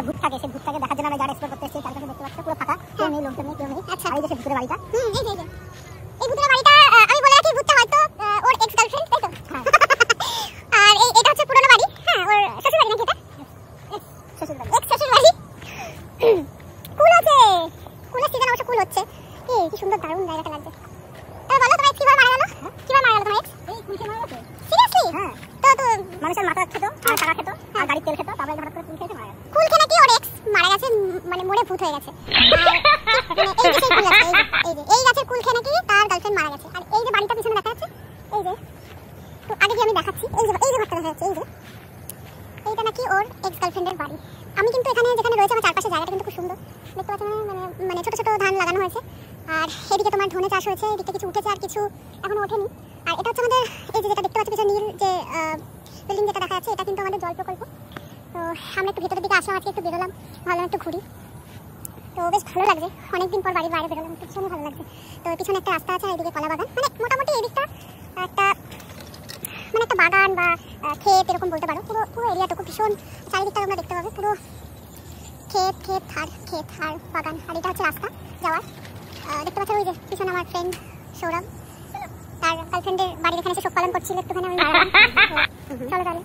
ভূত থাকে, সেই ভূতটাকে দেখার জন্য আমরা যারা এক্সপ্লোর করতে এসেছি চারপাশে দেখতে পাচ্ছি পুরো ফাঁকা, কেউ নেই, লোকজন নেই, কেউ নেই। আচ্ছা, এই যে সেই ভূতের বাড়িটা, এই ভূতের বাড়িটা আমি বলে রাখি ভূতটা হয়তো ওর এক্স গার্লফ্রেন্ড, তাই তো? হ্যাঁ। আর এটা হচ্ছে পুরনো বাড়ি, হ্যাঁ, ওর শ্বশুর বাড়ি নাকি এটা? শ্বশুর বাড়ি, এক্স শ্বশুর বাড়ি। কুল আছে, কুলের সিজন অবশ্য কুল হচ্ছে। এই কি সুন্দর দারুণ জায়গাটা লাগছে। তবে বলো তোমার এক্স কিভাবে মারা গেল? কিভাবে মারা গেল তোমার এক্স? এই কুলকে মারা গেছে। সিরিয়াসলি? হ্যাঁ। তো মানুষের মাথা খেতো আর টাকা খেতো আর গাড়ির তেল খেতো, তারপরে হঠাৎ করে কুল খেতে মারা গেল। কুলকে নাকি ওর এক্স মারা গেছে, মানে মরে ভূত হয়ে গেছে। এই যে সেই কুল আছে, এই গাছের কুল খেয়ে নাকি তার গার্লফ্রেন্ড মারা গেছে। আর এই যে বাড়িটা পিছনে দেখা যাচ্ছে, এই যে, তো আগে কি আমি দেখাচ্ছি, এই যে ঘরটা দেখা যাচ্ছে, এই যে এইটা নাকি ওর এক্স গার্লফ্রেন্ডের বাড়ি। আমি কিন্তু এখানে যেখানে রয়েছে আমার চারপাশে জায়গাটা কিন্তু খুব সুন্দর দেখতে পাচ্ছি, মানে ছোট ছোট ধান লাগানো হয়েছে। আর এদিকে তোমার ধনে চাষ হয়েছে, এদিকে কিছু উঠেছে আর কিছু এখনো ওঠেনি। আর এটা হচ্ছে আমাদের এই যে যেটা দেখতে পাচ্ছি পিছনে নীল যে বিল্ডিং যেটা দেখা যাচ্ছে, এটা কিন্তু আমাদের জল প্রকল্প। তো আমরা একটু ভেতরের দিকে আসলাম, আজকে একটু বেরোলাম, ভাবলাম একটু ঘুরি। তো বেশ ভালো লাগছে, অনেকদিন পর বাড়ির বাইরে বেরোলাম, একটু ভীষণই ভালো লাগছে। তো পিছনে একটা রাস্তা আছে, এদিকে কলা বাগান, মানে মোটামুটি এদিকটা একটা মানে একটা বাগান বা ক্ষেত এরকম বলতে পারো। পুরো এরিয়াটুকু ভীষণ, চারিদিকটা তোমরা দেখতে পাবে পুরো ক্ষেত আর বাগান। আর এটা হচ্ছে রাস্তা যাওয়ার, দেখতে পাচ্ছ ওই যে পিছনে আমার ফ্রেন্ড সৌরভ তার গার্লফ্রেন্ডের বাড়ির এখানে এসে শোক পালন করছিল, একটুখানি আমি চলো তাহলে।